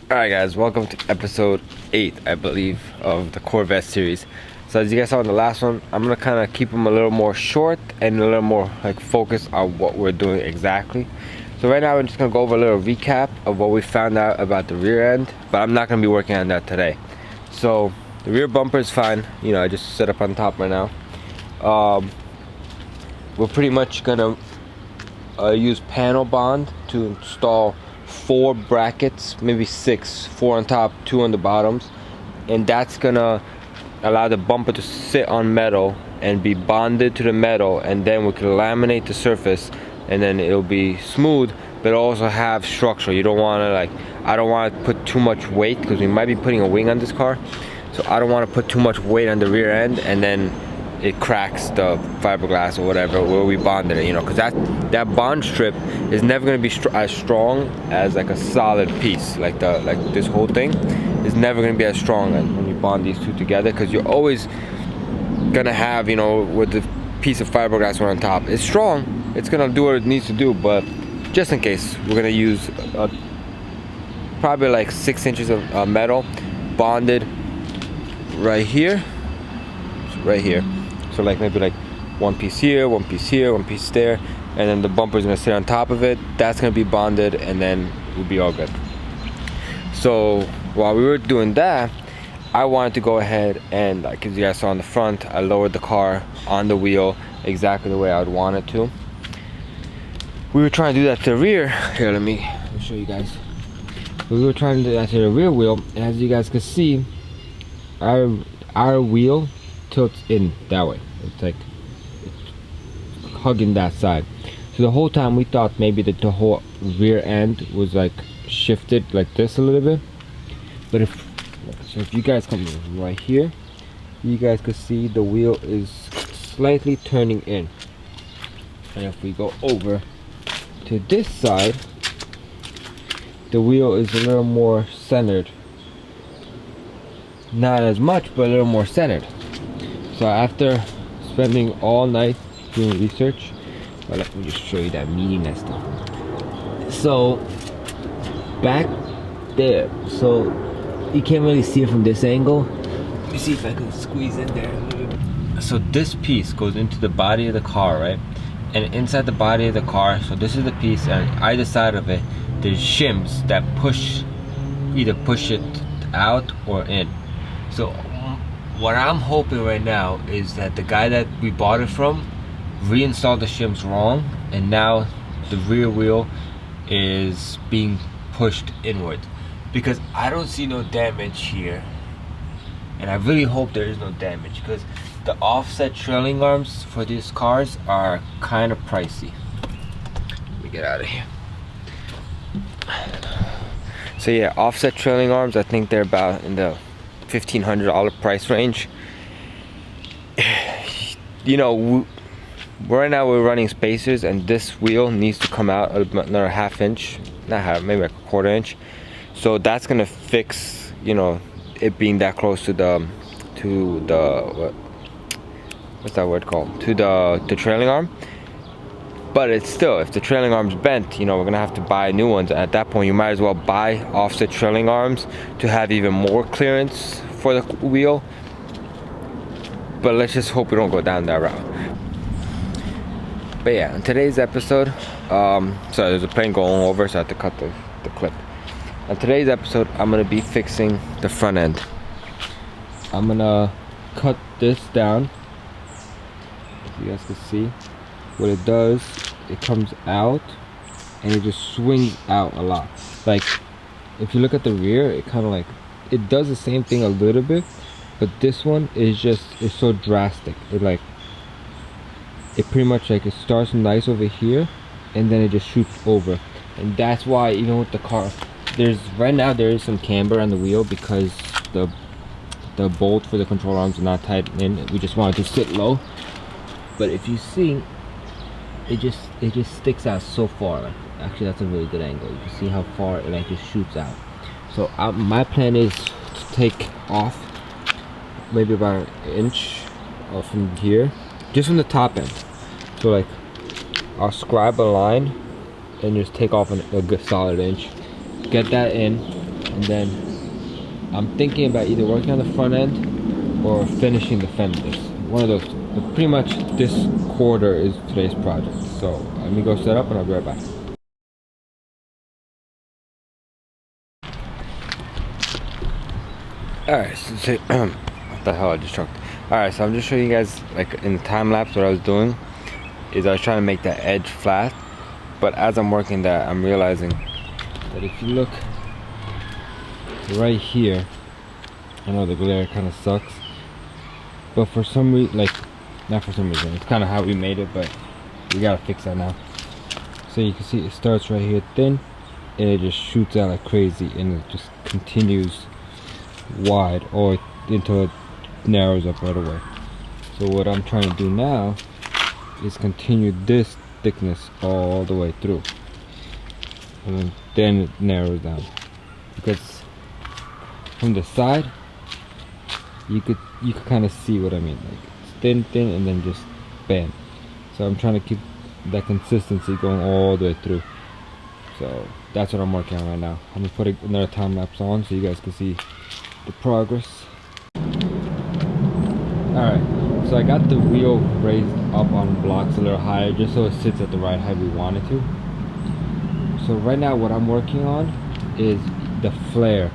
Alright guys, welcome to episode 8, I believe, of the Corvette series. So as you guys saw in the last one, I'm going to kind of keep them a little more short and a little more like focused on what we're doing exactly. So right now we're just going to go over a little recap of what we found out about the rear end, but I'm not going to be working on that today. So the rear bumper is fine, you know, I just set up on top right now. We're pretty much going to use panel bond to install 4 brackets, maybe 6, 4 on top, 2 on the bottoms, and that's gonna allow the bumper to sit on metal and be bonded to the metal, and then we can laminate the surface and then it'll be smooth but also have structure. You don't want to I don't want to put too much weight because we might be putting a wing on this car, so I don't want to put too much weight on the rear end and then it cracks the fiberglass or whatever where we bonded it, you know, because that bond strip is never going to be as strong as like a solid piece. Like this whole thing is never going to be as strong as when you bond these two together, because you're always gonna have, you know, with the piece of fiberglass on top, it's strong, it's gonna do what it needs to do, but just in case, we're gonna use probably like 6 inches of metal bonded right here. So like maybe like one piece here, one piece here, one piece there, and then the bumper is gonna sit on top of it. That's gonna be bonded, and then we'll be all good. So while we were doing that, I wanted to go ahead and, like as you guys saw on the front, I lowered the car on the wheel exactly the way I would want it to. We were trying to do that to the rear. Here, let me show you guys. We were trying to do that to the rear wheel, and as you guys can see, our wheel tilts in that way. It's like it's hugging that side. So the whole time we thought maybe that the whole rear end was like shifted like this a little bit. But if you guys come right here, you guys can see the wheel is slightly turning in. And if we go over to this side, the wheel is a little more centered. Not as much, but a little more centered. So after spending all night doing research, well, let me just show you that meaty nest. So back there, so you can't really see it from this angle. Let me see if I can squeeze in there a little bit. So this piece goes into the body of the car, right? And inside the body of the car, so this is the piece, and either side of it, there's shims that either push it out or in. So what I'm hoping right now is that the guy that we bought it from reinstalled the shims wrong, and now the rear wheel is being pushed inward, because I don't see no damage here, and I really hope there is no damage, because the offset trailing arms for these cars are kind of pricey. Let me get out of here. So yeah, offset trailing arms, I think they're about in the $1,500 price range. You know, right now we're running spacers, and this wheel needs to come out another ½ inch, not half, maybe like a 1/4 inch. So that's gonna fix, you know, it being that close to the what's that word called, to the trailing arm. But it's still, if the trailing arm's bent, you know, we're gonna have to buy new ones. At that point, you might as well buy offset trailing arms to have even more clearance for the wheel. But let's just hope we don't go down that route. But yeah, in today's episode, sorry, there's a plane going over, so I have to cut the clip. On today's episode, I'm gonna be fixing the front end. I'm gonna cut this down. If you guys can see what it does, it comes out and it just swings out a lot. Like if you look at the rear, it kind of like, it does the same thing a little bit, but this one is just, it's so drastic. It pretty much like, it starts nice over here and then it just shoots over. And that's why, even with the car, right now there is some camber on the wheel because the bolt for the control arms are not tightened in. We just wanted to sit low. But if you see, it just sticks out so far. Like, actually, that's a really good angle. You can see how far it like just shoots out. So my plan is to take off maybe about 1 inch from here, just from the top end. So like, I'll scribe a line and just take off a good solid inch. Get that in, and then I'm thinking about either working on the front end or finishing the fenders. One of those two. But pretty much this quarter is today's project. So let me go set up and I'll be right back. Alright, so what the hell, I just choked. Alright, so I'm just showing you guys, like in the time lapse, what I was doing is I was trying to make that edge flat, but as I'm working that, I'm realizing that if you look right here, I know the glare kind of sucks, but for some reason, like, not for some reason, it's kind of how we made it, but we gotta fix that now. So you can see it starts right here thin, and it just shoots out like crazy, and it just continues wide or until it narrows up right away. So what I'm trying to do now is continue this thickness all the way through, and then it narrows down, because from the side you could kind of see what I mean, like it's thin and then just bam. So I'm trying to keep that consistency going all the way through. So that's what I'm working on right now. I'm gonna put another time lapse on so you guys can see the progress. Alright, so I got the wheel raised up on blocks a little higher just so it sits at the right height we want it to. So right now what I'm working on is the flare.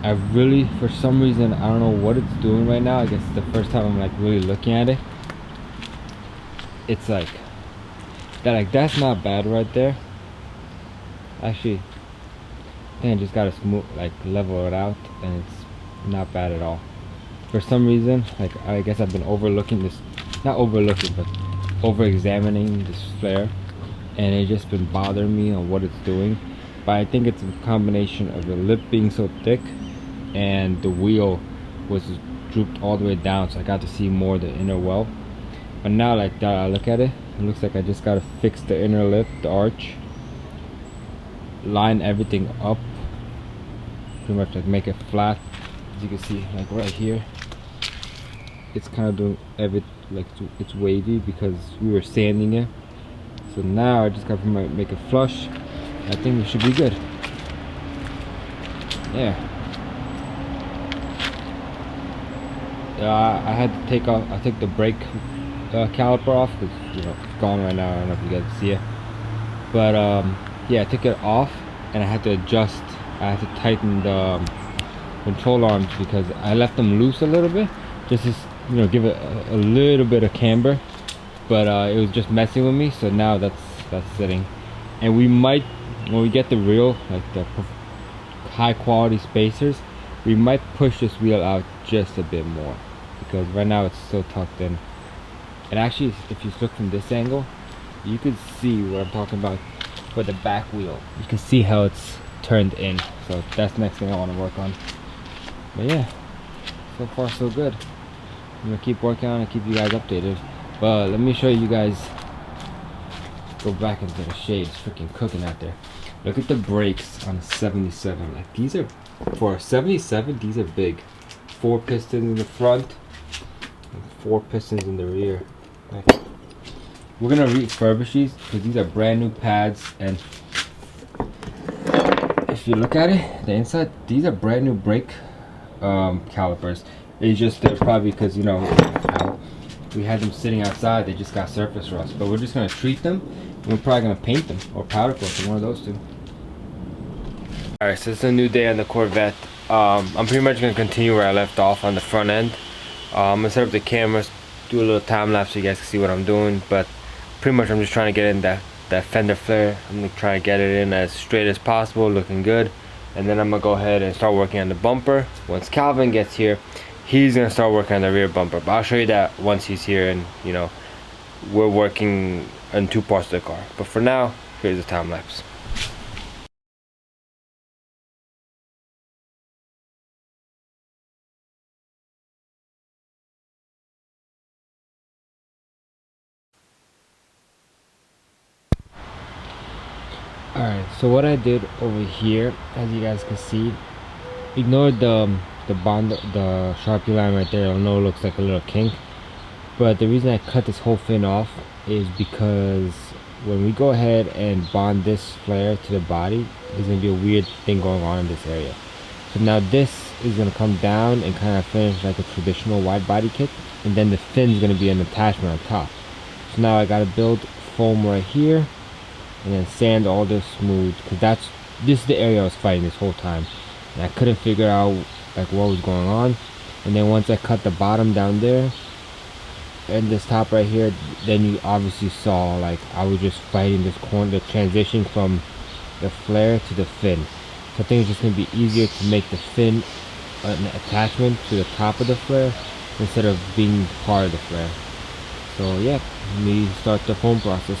I really, for some reason, I don't know what it's doing right now. I guess it's the first time I'm like really looking at it. It's like that, like that's not bad right there. Actually, I think I just gotta smooth, like level it out, and it's not bad at all. For some reason, like I guess I've been overlooking this, not overlooking, but over examining this flare, and it's just been bothering me on what it's doing. But I think it's a combination of the lip being so thick and the wheel was drooped all the way down, so I got to see more of the inner well. But now like that I look at it, it looks like I just gotta fix the inner lip, the arch, line everything up, pretty much like make it flat. As you can see, like right here, it's kind of doing like it's wavy because we were sanding it. So now I just gotta make it flush. I think it should be good. Yeah. I had to take off. I took the brake caliper off because you know it's gone right now. I don't know if you guys see it, but yeah, I took it off and I had to adjust. I had to tighten the control arms because I left them loose a little bit, just to you know give it a little bit of camber, but it was just messing with me. So now that's sitting, and we might, when we get the real, like the high quality spacers, we might push this wheel out just a bit more, because right now it's so tucked in. And actually, if you look from this angle, you could see what I'm talking about for the back wheel. You can see how it's turned in. So that's the next thing I want to work on. But yeah, so far so good. I'm gonna keep working on it, keep you guys updated. But let me show you guys. Go back into the shade. It's freaking cooking out there. Look at the brakes on a 77. Like these are, for a 77, these are big. 4 pistons in the front and 4 pistons in the rear. Like, we're gonna refurbish these because these are brand new pads, and if you look at it, the inside, these are brand new brake calipers. It's just they're probably because you know we had them sitting outside, they just got surface rust. But we're just gonna treat them. And we're probably gonna paint them or powder coat them, one of those two. All right, so it's a new day on the Corvette. I'm pretty much gonna continue where I left off on the front end. I'm gonna set up the cameras, do a little time lapse so you guys can see what I'm doing. But pretty much I'm just trying to get in that fender flare. I'm gonna try to get it in as straight as possible, looking good. And then I'm gonna go ahead and start working on the bumper. Once Calvin gets here, he's gonna start working on the rear bumper. But I'll show you that once he's here, and you know, we're working on 2 parts of the car. But for now, here's the time lapse. Alright, so what I did over here, as you guys can see, ignore the bond, the Sharpie line right there. I know it looks like a little kink, but the reason I cut this whole fin off is because when we go ahead and bond this flare to the body, there's gonna be a weird thing going on in this area. So now this is going to come down and kind of finish like a traditional wide body kit, and then the fin is going to be an attachment on top. So now I got to build foam right here and then sand all this smooth, because this is the area I was fighting this whole time, and I couldn't figure out like what was going on. And then once I cut the bottom down there and this top right here, then you obviously saw like I was just fighting this corner, the transition from the flare to the fin. So I think it's just going to be easier to make the fin an attachment to the top of the flare instead of being part of the flare. So yeah, let me start the foam process.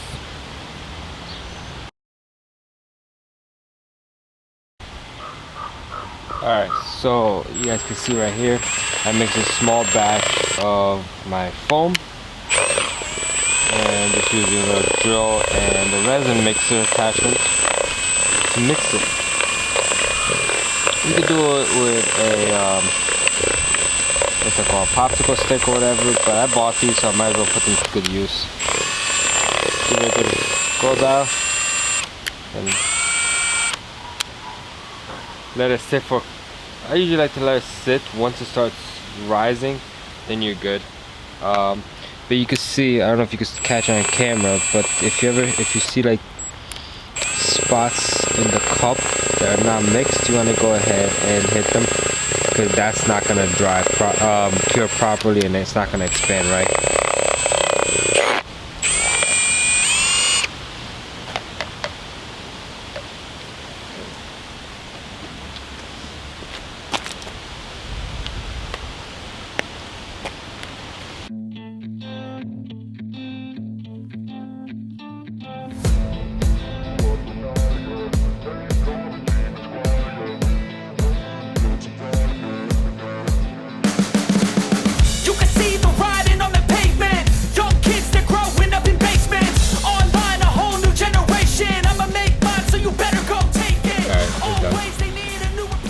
Alright, so you guys can see right here, I mixed a small batch of my foam and just using a drill and the resin mixer attachment to mix it. You can do it with a what's it called, popsicle stick or whatever, but I bought these, so I might as well put them to good use. Give it a good go down and let it sit for, I usually like to let it sit. Once it starts rising, then you're good. But you can see, I don't know if you can catch on camera, but if you see like spots in the cup that are not mixed, you want to go ahead and hit them, because that's not going to cure properly, and it's not going to expand right.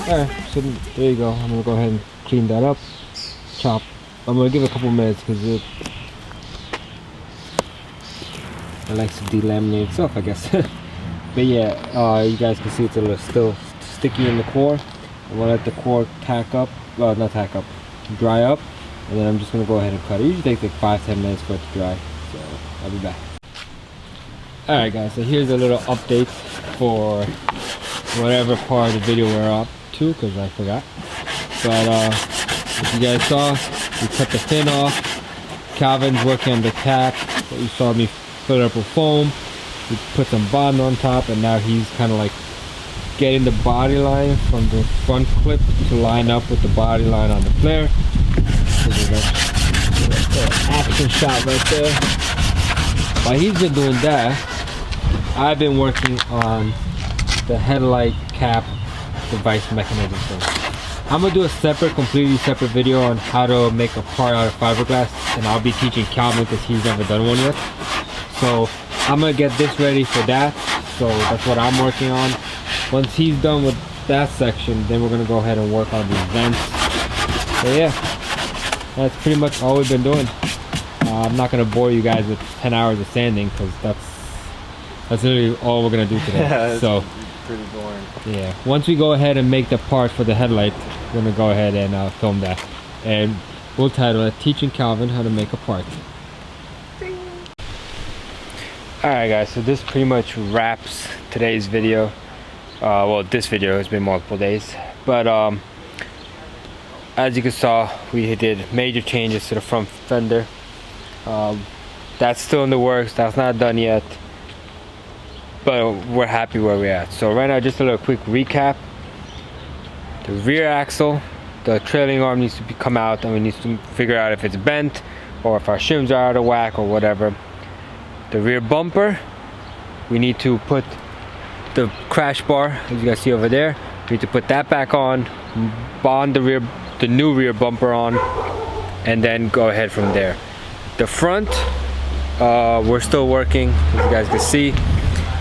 Alright, so there you go. I'm gonna go ahead and clean that up, chop. I'm gonna give it a couple minutes because it likes to delaminate itself, I guess. But yeah, you guys can see it's a little still sticky in the core. I'm gonna let the core dry up, and then I'm just gonna go ahead and cut it. It usually takes like 5-10 minutes for it to dry, so I'll be back. Alright guys, so here's a little update for whatever part of the video we're up to, because I forgot. But as you guys saw, we cut the fin off. Calvin's working on the cap. You saw me fill it up with foam. We put some bond on top, and now he's kind of like getting the body line from the front clip to line up with the body line on the flare. Action shot right there. While he's been doing that, I've been working on the headlight cap device mechanism thing. I'm gonna do a completely separate video on how to make a part out of fiberglass, and I'll be teaching Calvin because he's never done one yet. So I'm gonna get this ready for that. So that's what I'm working on. Once he's done with that section, then we're gonna go ahead and work on these vents. So yeah, that's pretty much all we've been doing. I'm not gonna bore you guys with 10 hours of sanding, because that's literally all we're gonna do today. Yeah, so pretty boring. Yeah, once we go ahead and make the part for the headlight, we're gonna go ahead and film that, and we'll title it Teaching Calvin How to Make a Part. Alright guys, so this pretty much wraps today's video. Well, this video has been multiple days, but as you can saw, we did major changes to the front fender. That's still in the works, that's not done yet, but we're happy where we're at. So right now, just a little quick recap. The rear axle, the trailing arm needs to come out, and we need to figure out if it's bent or if our shims are out of whack or whatever. The rear bumper, we need to put the crash bar, as you guys see over there, we need to put that back on, bond the new rear bumper on, and then go ahead from there. The front, we're still working, as you guys can see.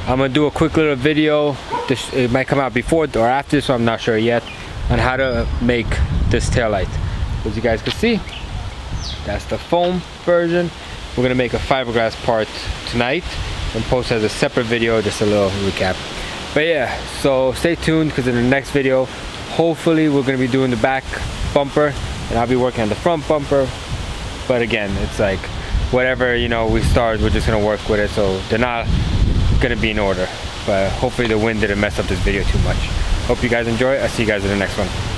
I'm gonna do a quick little video. It might come out before or after, so I'm not sure yet, on how to make this taillight. As you guys can see, that's the foam version. We're gonna make a fiberglass part tonight and post as a separate video, just a little recap. But yeah, so stay tuned, because in the next video, hopefully we're gonna be doing the back bumper, and I'll be working on the front bumper. But again, it's like whatever, you know, we start, we're just gonna work with it, so they're not gonna be in order. But hopefully the wind didn't mess up this video too much. Hope you guys enjoy it. I'll see you guys in the next one.